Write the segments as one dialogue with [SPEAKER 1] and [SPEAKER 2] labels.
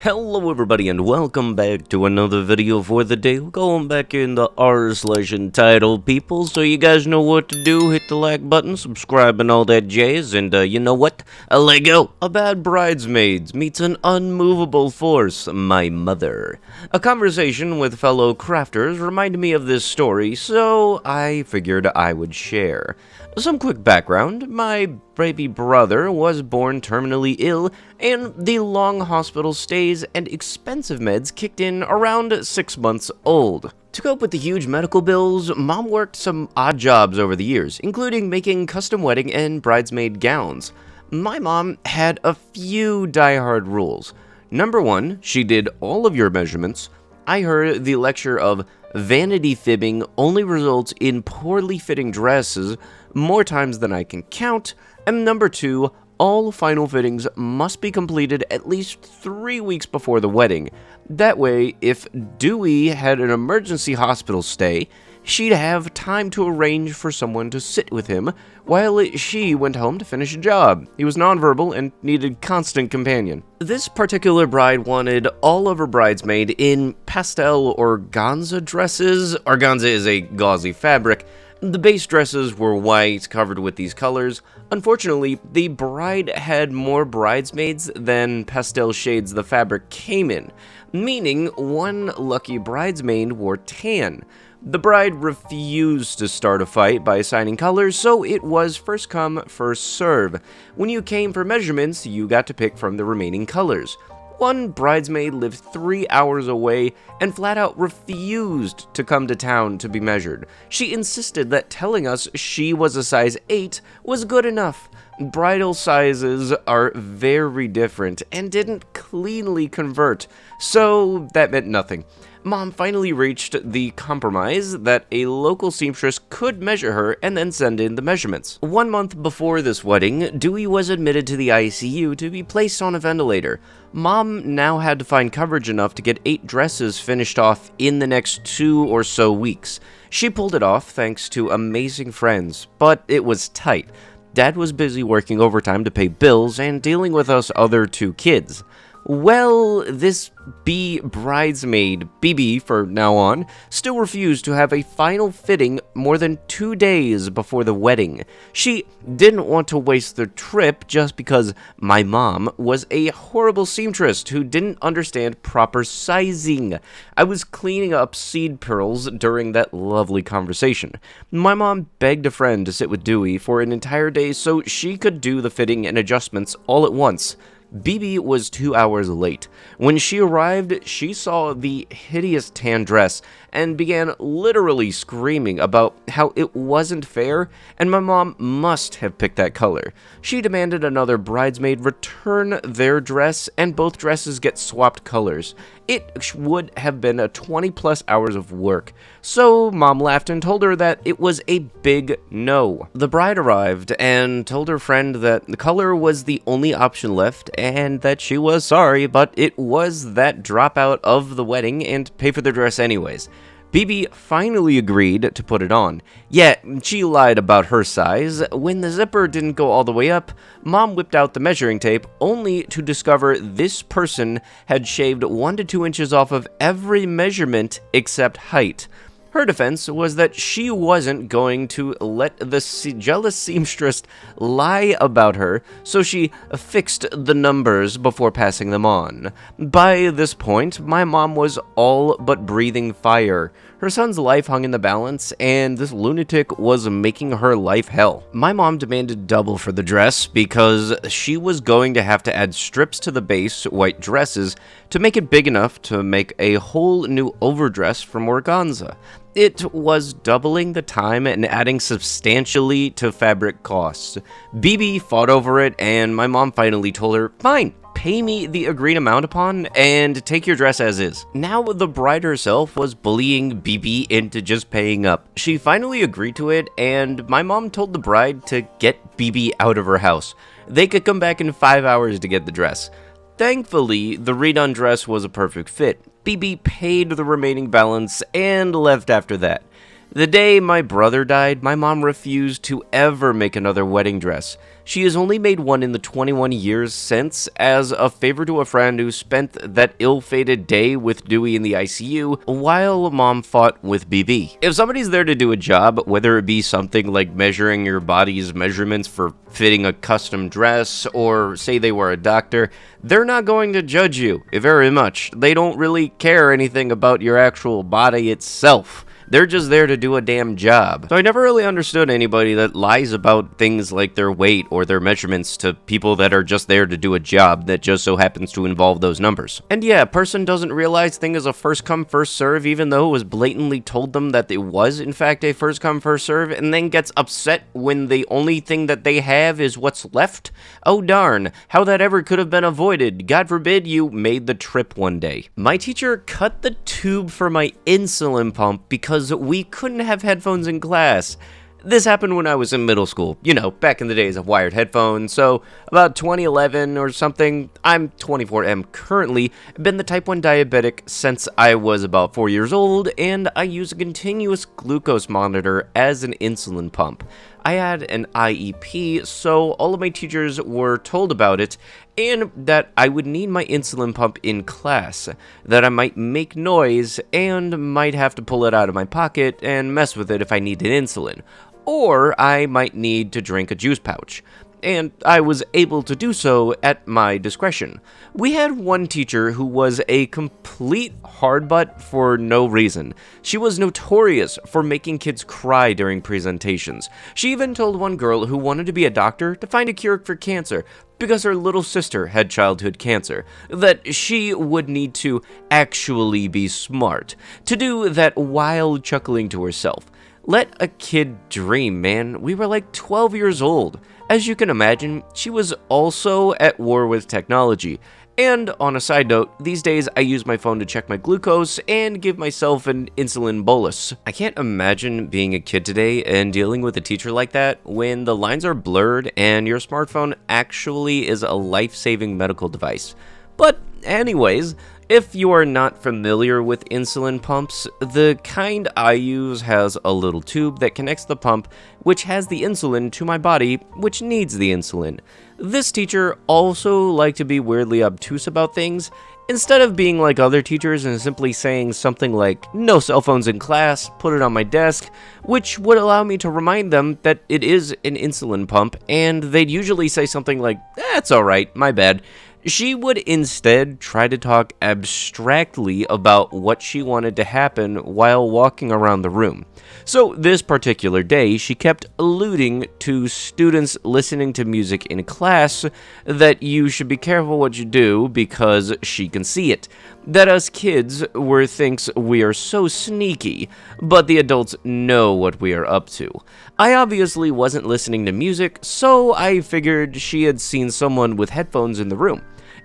[SPEAKER 1] Hello everybody and welcome back to another video for the day. We're going back in the r/entitled people, so you guys know what to do. Hit the like button, subscribe and all that jazz, and you know what? A Lego. A bad bridesmaid meets an unmovable force, my mother. A conversation with fellow crafters reminded me of this story, so I figured I would share. Some quick background: my baby brother was born terminally ill, and the long hospital stays and expensive meds kicked in around 6 months old. To cope with the huge medical bills, Mom worked some odd jobs over the years, including making custom wedding and bridesmaid gowns. My mom had a few die-hard rules. Number 1, she did all of your measurements. I heard the lecture of vanity fibbing only results in poorly fitting dresses more times than I can count. And number 2, all final fittings must be completed at least 3 weeks before the wedding. That way, if Dewey had an emergency hospital stay, she'd have time to arrange for someone to sit with him while she went home to finish a job. He was nonverbal and needed constant companion. This particular bride wanted all of her bridesmaid in pastel organza dresses. Organza is a gauzy fabric. The base dresses were white, covered with these colors. Unfortunately, the bride had more bridesmaids than pastel shades the fabric came in, meaning one lucky bridesmaid wore tan. The bride refused to start a fight by assigning colors, so it was first come, first serve. When you came for measurements, you got to pick from the remaining colors. One bridesmaid lived 3 hours away and flat out refused to come to town to be measured. She insisted that telling us she was a size 8 was good enough. Bridal sizes are very different and didn't cleanly convert, so that meant nothing. Mom finally reached the compromise that a local seamstress could measure her and then send in the measurements. 1 month before this wedding, Dewey was admitted to the ICU to be placed on a ventilator. Mom now had to find coverage enough to get 8 dresses finished off in the next 2 or so weeks. She pulled it off thanks to amazing friends, but it was tight. Dad was busy working overtime to pay bills and dealing with us other 2 kids. Well, this bridesmaid, BB for now on, still refused to have a final fitting more than 2 days before the wedding. She didn't want to waste the trip just because my mom was a horrible seamstress who didn't understand proper sizing. I was cleaning up seed pearls during that lovely conversation. My mom begged a friend to sit with Dewey for an entire day so she could do the fitting and adjustments all at once. BB was 2 hours late. When she arrived, she saw the hideous tan dress and began literally screaming about how it wasn't fair and my mom must have picked that color. She demanded another bridesmaid return their dress and both dresses get swapped colors. It would have been a 20+ hours of work, so Mom laughed and told her that it was a big no. The bride arrived and told her friend that the color was the only option left and that she was sorry, but it was that dropout of the wedding and pay for the dress anyways. BB finally agreed to put it on, yet she lied about her size. When the zipper didn't go all the way up, Mom whipped out the measuring tape, only to discover this person had shaved 1 to 2 inches off of every measurement except height. Her defense was that she wasn't going to let the jealous seamstress lie about her, so she fixed the numbers before passing them on. By this point, my mom was all but breathing fire. Her son's life hung in the balance, and this lunatic was making her life hell. My mom demanded double for the dress because she was going to have to add strips to the base white dresses to make it big enough to make a whole new overdress from organza. It was doubling the time and adding substantially to fabric costs. BB fought over it, and my mom finally told her, "Fine, pay me the agreed amount upon and take your dress as is." Now the bride herself was bullying BB into just paying up. She finally agreed to it, and my mom told the bride to get BB out of her house. They could come back in 5 hours to get the dress. Thankfully, the redone dress was a perfect fit. BB paid the remaining balance and left after that. The day my brother died, my mom refused to ever make another wedding dress. She has only made one in the 21 years since, as a favor to a friend who spent that ill-fated day with Dewey in the ICU while mom fought with BB. If somebody's there to do a job, whether it be something like measuring your body's measurements for fitting a custom dress, or say they were a doctor, they're not going to judge you very much. They don't really care anything about your actual body itself. They're just there to do a damn job. So I never really understood anybody that lies about things like their weight or their measurements to people that are just there to do a job that just so happens to involve those numbers. And yeah, a person doesn't realize thing is a first come first serve, even though it was blatantly told them that it was in fact a first come first serve, and then gets upset when the only thing that they have is what's left. Oh darn, how that ever could have been avoided. God forbid you made the trip one day. My teacher cut the tube for my insulin pump because we couldn't have headphones in class. This happened when I was in middle school, you know, back in the days of wired headphones, so about 2011 or something. I'm 24, am currently, been the type 1 diabetic since I was about 4 years old, and I use a continuous glucose monitor as an insulin pump. I had an IEP, so all of my teachers were told about it, and that I would need my insulin pump in class, that I might make noise, and might have to pull it out of my pocket and mess with it if I needed insulin, or I might need to drink a juice pouch. And I was able to do so at my discretion. We had one teacher who was a complete hardbutt for no reason. She was notorious for making kids cry during presentations. She even told one girl who wanted to be a doctor to find a cure for cancer because her little sister had childhood cancer, that she would need to actually be smart to do that while chuckling to herself. Let a kid dream, man. We were like 12 years old. As you can imagine, she was also at war with technology. And on a side note, these days I use my phone to check my glucose and give myself an insulin bolus. I can't imagine being a kid today and dealing with a teacher like that when the lines are blurred and your smartphone actually is a life-saving medical device. But anyways, if you are not familiar with insulin pumps, the kind I use has a little tube that connects the pump, which has the insulin, to my body, which needs the insulin. This teacher also liked to be weirdly obtuse about things. Instead of being like other teachers and simply saying something like, "No cell phones in class, put it on my desk," which would allow me to remind them that it is an insulin pump, and they'd usually say something like, "That's alright, my bad." She would instead try to talk abstractly about what she wanted to happen while walking around the room. So this particular day, she kept alluding to students listening to music in class, that you should be careful what you do because she can see it. That us kids thinks we are so sneaky, but the adults know what we are up to. I obviously wasn't listening to music, so I figured she had seen someone with headphones in the room.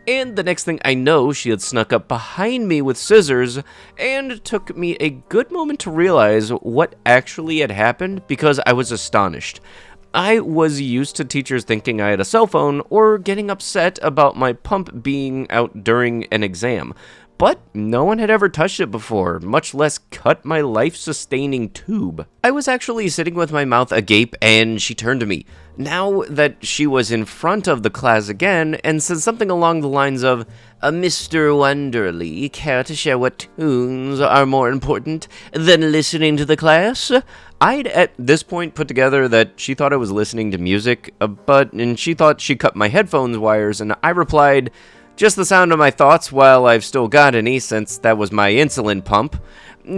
[SPEAKER 1] And the next thing I know, she had snuck up behind me with scissors, and it took me a good moment to realize what actually had happened because I was astonished. I was used to teachers thinking I had a cell phone or getting upset about my pump being out during an exam. But no one had ever touched it before, much less cut my life-sustaining tube. I was actually sitting with my mouth agape, and she turned to me, now that she was in front of the class again, and said something along the lines of, "Mr. Wonderly, care to share what tunes are more important than listening to the class?" I'd at this point put together that she thought I was listening to music, and she thought she cut my headphones wires, and I replied, "Just the sound of my thoughts while I've still got any, since that was my insulin pump."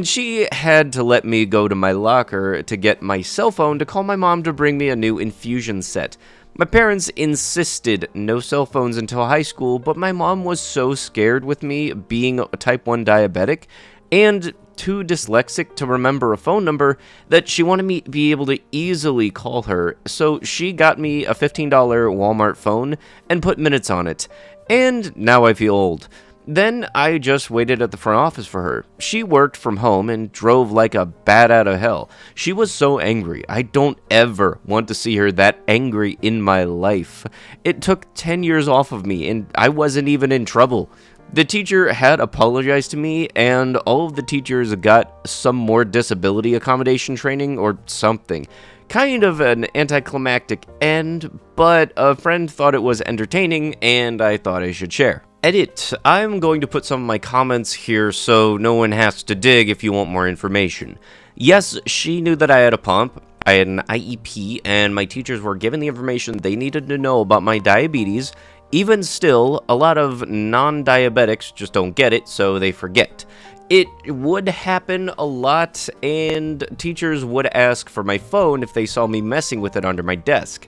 [SPEAKER 1] She had to let me go to my locker to get my cell phone to call my mom to bring me a new infusion set. My parents insisted no cell phones until high school, but my mom was so scared with me being a type 1 diabetic and too dyslexic to remember a phone number that she wanted me to be able to easily call her, so she got me a $15 Walmart phone and put minutes on it. And now I feel old. Then I just waited at the front office for her. She worked from home and drove like a bat out of hell. She was so angry. I don't ever want to see her that angry in my life. It took 10 years off of me, and I wasn't even in trouble. The teacher had apologized to me, and all of the teachers got some more disability accommodation training or something. Kind of an anticlimactic end, but a friend thought it was entertaining, and I thought I should share. Edit. I'm going to put some of my comments here so no one has to dig if you want more information. Yes, she knew that I had a pump, I had an IEP, and my teachers were given the information they needed to know about my diabetes. Even still, a lot of non-diabetics just don't get it, so they forget. It would happen a lot, and teachers would ask for my phone if they saw me messing with it under my desk.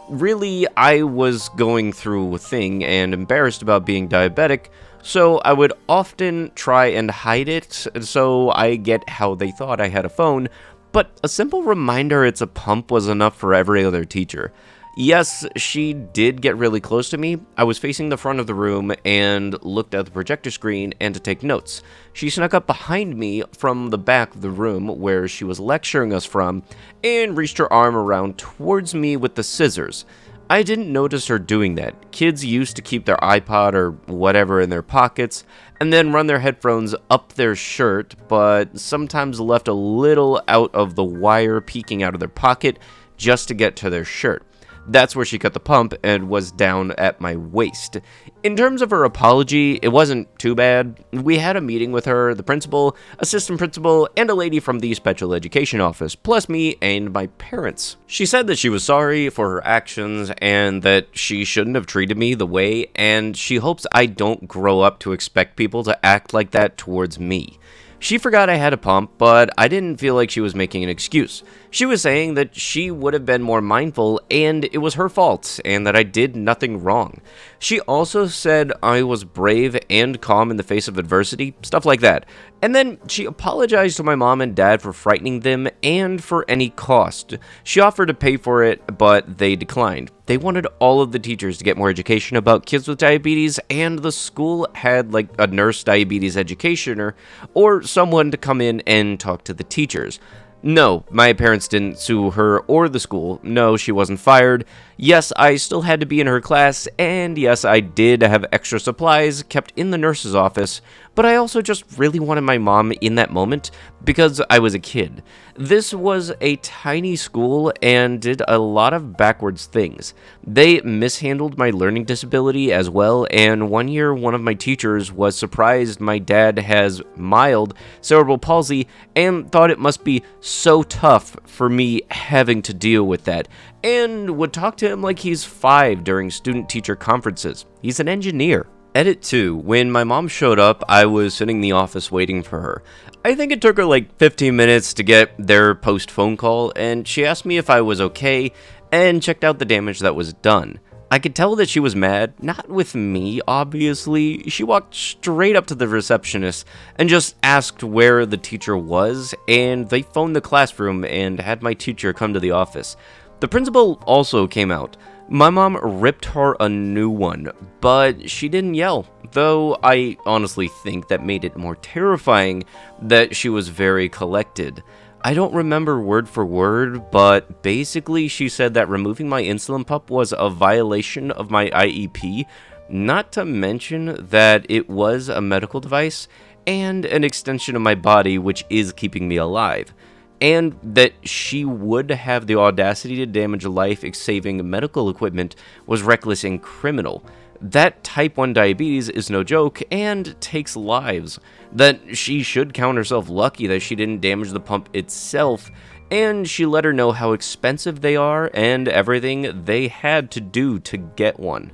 [SPEAKER 1] Really, I was going through a thing and embarrassed about being diabetic, so I would often try and hide it, so I get how they thought I had a phone, but a simple reminder it's a pump was enough for every other teacher. Yes, she did get really close to me. I was facing the front of the room and looked at the projector screen and to take notes. She snuck up behind me from the back of the room where she was lecturing us from and reached her arm around towards me with the scissors. I didn't notice her doing that. Kids used to keep their iPod or whatever in their pockets and then run their headphones up their shirt, but sometimes left a little out of the wire peeking out of their pocket just to get to their shirt. That's where she cut the pump and was down at my waist. In terms of her apology, it wasn't too bad. We had a meeting with her, the principal, assistant principal, and a lady from the special education office, plus me and my parents. She said that she was sorry for her actions and that she shouldn't have treated me the way, and she hopes I don't grow up to expect people to act like that towards me. She forgot I had a pump, but I didn't feel like she was making an excuse. She was saying that she would have been more mindful and it was her fault and that I did nothing wrong. She also said I was brave and calm in the face of adversity, stuff like that. And then she apologized to my mom and dad for frightening them and for any cost. She offered to pay for it, but they declined. They wanted all of the teachers to get more education about kids with diabetes, and the school had like a nurse diabetes educationer or someone to come in and talk to the teachers. No, my parents didn't sue her or the school. No, she wasn't fired. Yes, I still had to be in her class, and yes, I did have extra supplies kept in the nurse's office, but I also just really wanted my mom in that moment because I was a kid. This was a tiny school and did a lot of backwards things. They mishandled my learning disability as well, and one year one of my teachers was surprised my dad has mild cerebral palsy and thought it must be so tough for me having to deal with that, and would talk to him like he's 5 during student-teacher conferences. He's an engineer. Edit 2. When my mom showed up, I was sitting in the office waiting for her. I think it took her like 15 minutes to get their post-phone call, and she asked me if I was okay and checked out the damage that was done. I could tell that she was mad, not with me, obviously. She walked straight up to the receptionist and just asked where the teacher was, and they phoned the classroom and had my teacher come to the office. The principal also came out. My mom ripped her a new one, but she didn't yell, though I honestly think that made it more terrifying that she was very collected. I don't remember word for word, but basically she said that removing my insulin pump was a violation of my IEP, not to mention that it was a medical device and an extension of my body which is keeping me alive, and that she would have the audacity to damage life-saving medical equipment was reckless and criminal. That type 1 diabetes is no joke and takes lives. That she should count herself lucky that she didn't damage the pump itself, and she let her know how expensive they are and everything they had to do to get one.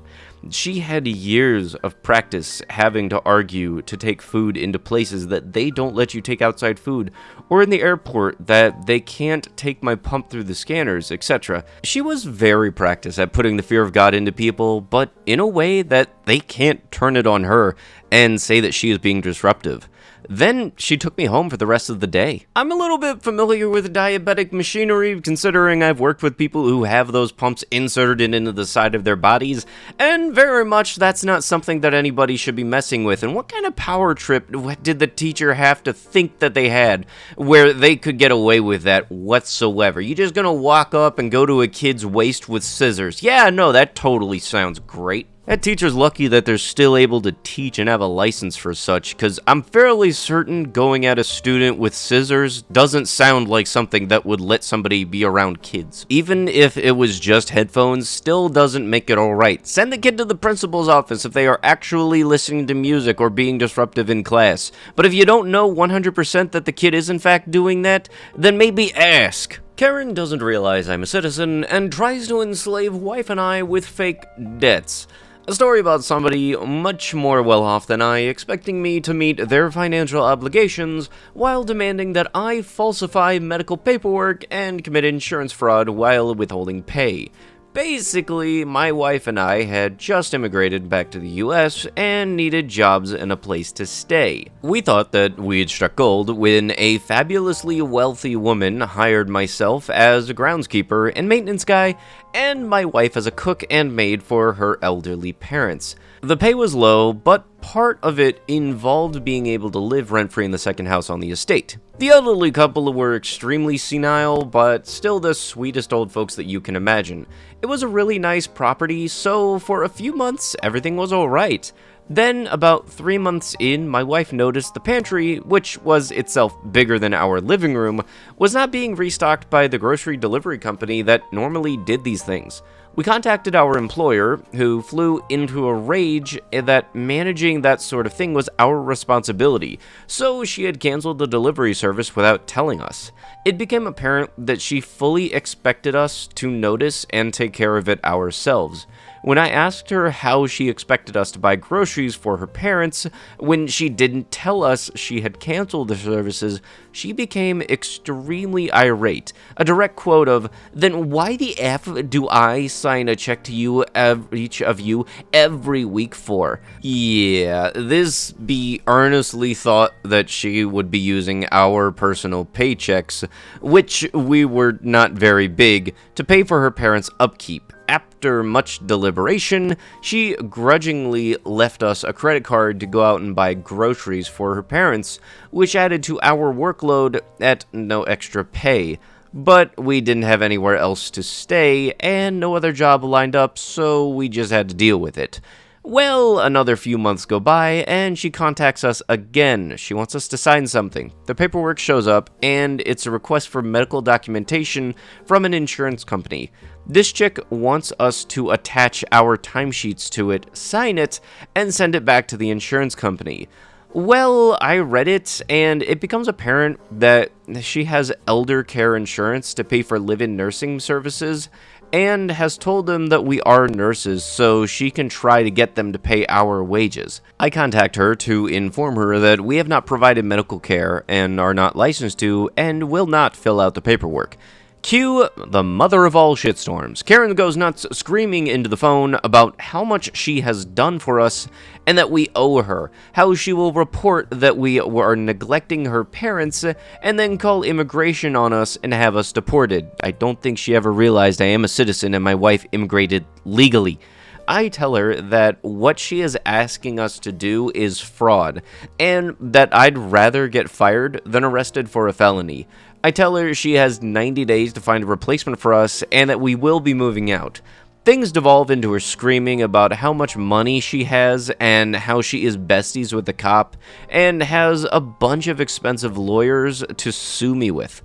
[SPEAKER 1] She had years of practice having to argue to take food into places that they don't let you take outside food, or in the airport that they can't take my pump through the scanners, etc. She was very practiced at putting the fear of God into people, but in a way that they can't turn it on her and say that she is being disruptive. Then she took me home for the rest of the day. I'm a little bit familiar with diabetic machinery, considering I've worked with people who have those pumps inserted into the side of their bodies, and very much that's not something that anybody should be messing with. And what kind of power trip did the teacher have to think that they had where they could get away with that whatsoever? You just gonna walk up and go to a kid's waist with scissors? Yeah, no, that totally sounds great. That teacher's lucky that they're still able to teach and have a license for such, because I'm fairly certain going at a student with scissors doesn't sound like something that would let somebody be around kids. Even if it was just headphones, still doesn't make it alright. Send the kid to the principal's office if they are actually listening to music or being disruptive in class. But if you don't know 100% that the kid is in fact doing that, then maybe ask. Karen doesn't realize I'm a citizen and tries to enslave wife and I with fake debts. A story about somebody much more well-off than I, expecting me to meet their financial obligations while demanding that I falsify medical paperwork and commit insurance fraud while withholding pay. Basically, my wife and I had just immigrated back to the US and needed jobs and a place to stay. We thought that we'd struck gold when a fabulously wealthy woman hired myself as a groundskeeper and maintenance guy, and my wife as a cook and maid for her elderly parents. The pay was low, but part of it involved being able to live rent-free in the second house on the estate. The elderly couple were extremely senile, but still the sweetest old folks that you can imagine. It was a really nice property, so for a few months, everything was alright. Then, about 3 months in, my wife noticed the pantry, which was itself bigger than our living room, was not being restocked by the grocery delivery company that normally did these things. We contacted our employer, who flew into a rage that managing that sort of thing was our responsibility, so she had canceled the delivery service without telling us. It became apparent that she fully expected us to notice and take care of it ourselves. When I asked her how she expected us to buy groceries for her parents when she didn't tell us she had canceled the services, she became extremely irate. A direct quote of, "Then why the F do I sign a check to you, each of you, every week for?" Yeah, this be earnestly thought that she would be using our personal paychecks, which we were not very big, to pay for her parents' upkeep. After much deliberation, she grudgingly left us a credit card to go out and buy groceries for her parents, which added to our workload at no extra pay. But we didn't have anywhere else to stay, and no other job lined up, so we just had to deal with it. Well, another few months go by, and she contacts us again. She wants us to sign something. The paperwork shows up, and it's a request for medical documentation from an insurance company. This chick wants us to attach our timesheets to it, sign it, and send it back to the insurance company. Well, I read it, and it becomes apparent that she has elder care insurance to pay for live-in nursing services, and has told them that we are nurses, so she can try to get them to pay our wages. I contact her to inform her that we have not provided medical care, and are not licensed to, and will not fill out the paperwork. Cue the mother of all shitstorms. Karen goes nuts, screaming into the phone about how much she has done for us and that we owe her, how she will report that we are neglecting her parents, and then call immigration on us and have us deported. I don't think she ever realized I am a citizen and my wife immigrated legally. I tell her that what she is asking us to do is fraud, and that I'd rather get fired than arrested for a felony. I tell her she has 90 days to find a replacement for us, and that we will be moving out. Things devolve into her screaming about how much money she has, and how she is besties with the cop, and has a bunch of expensive lawyers to sue me with.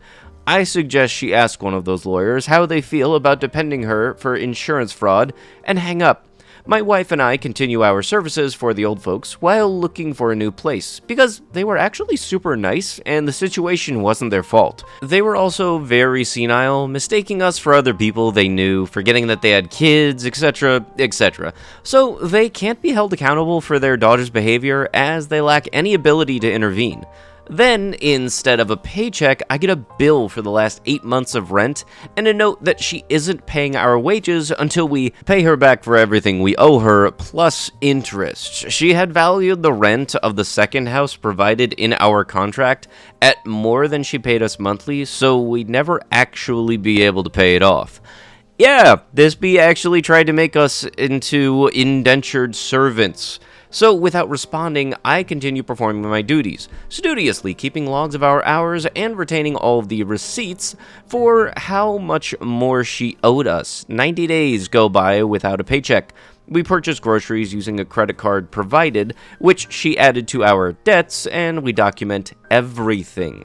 [SPEAKER 1] I suggest she ask one of those lawyers how they feel about defending her for insurance fraud, and hang up. My wife and I continue our services for the old folks while looking for a new place, because they were actually super nice and the situation wasn't their fault. They were also very senile, mistaking us for other people they knew, forgetting that they had kids, etc., etc. So they can't be held accountable for their daughter's behavior, as they lack any ability to intervene. Then, instead of a paycheck, I get a bill for the last 8 months of rent, and a note that she isn't paying our wages until we pay her back for everything we owe her, plus interest. She had valued the rent of the second house provided in our contract at more than she paid us monthly, so we'd never actually be able to pay it off. Yeah, this bee actually tried to make us into indentured servants. So, without responding, I continue performing my duties, studiously keeping logs of our hours and retaining all of the receipts for how much more she owed us. 90 days go by without a paycheck. We purchased groceries using a credit card provided, which she added to our debts, and we document everything.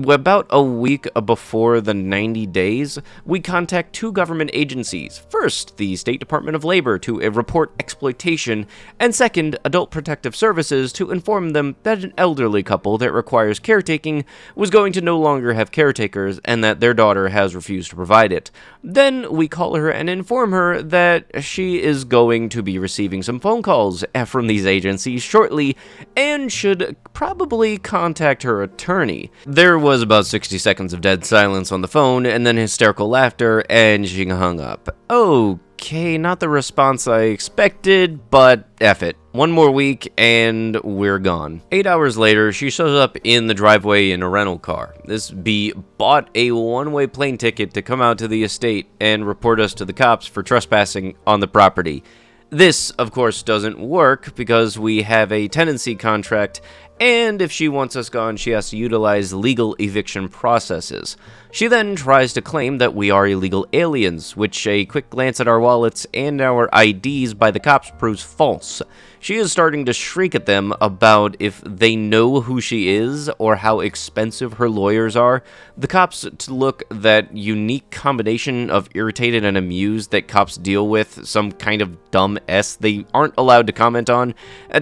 [SPEAKER 1] About a week before the 90 days, we contact two government agencies. First, the State Department of Labor to report exploitation, and second, Adult Protective Services to inform them that an elderly couple that requires caretaking was going to no longer have caretakers and that their daughter has refused to provide it. Then we call her and inform her that she is going to be receiving some phone calls from these agencies shortly and should probably contact her attorney. There was about 60 seconds of dead silence on the phone, and then hysterical laughter, and she hung up. Okay, not the response I expected, but F it. One more week, and we're gone. 8 hours later, she shows up in the driveway in a rental car. This bee bought a one-way plane ticket to come out to the estate and report us to the cops for trespassing on the property. This, of course, doesn't work because we have a tenancy contract, and if she wants us gone, she has to utilize legal eviction processes. She then tries to claim that we are illegal aliens, which a quick glance at our wallets and our IDs by the cops proves false. She is starting to shriek at them about if they know who she is or how expensive her lawyers are. The cops look that unique combination of irritated and amused that cops deal with, some kind of dumb S they aren't allowed to comment on,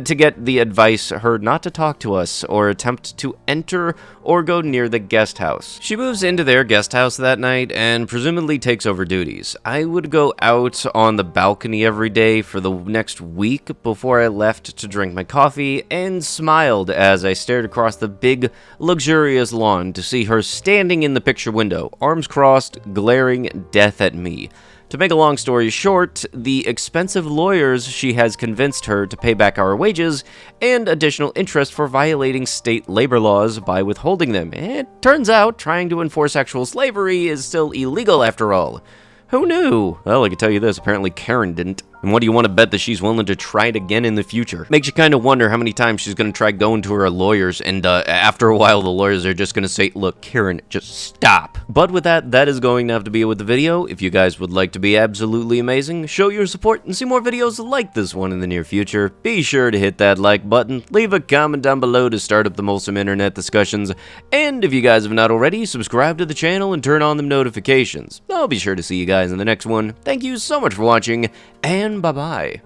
[SPEAKER 1] to get the advice her not to talk to us or attempt to enter or go near the guest house. She moves into their guest house that night and presumably takes over duties. I would go out on the balcony every day for the next week before I left to drink my coffee and smiled as I stared across the big, luxurious lawn to see her standing in the picture window, arms crossed, glaring death at me. To make a long story short, the expensive lawyers she has convinced her to pay back our wages and additional interest for violating state labor laws by withholding them. It turns out trying to enforce actual slavery is still illegal after all. Who knew? Well, I can tell you this, apparently Karen didn't. And what do you want to bet that she's willing to try it again in the future? Makes you kind of wonder how many times she's going to try going to her lawyers, and after a while the lawyers are just going to say, look, Karen, just stop. But with that, that is going to have to be it with the video. If you guys would like to be absolutely amazing, show your support, and see more videos like this one in the near future, be sure to hit that like button, leave a comment down below to start up the wholesome internet discussions, and if you guys have not already, subscribe to the channel and turn on the notifications. I'll be sure to see you guys in the next one. Thank you so much for watching, and bye-bye.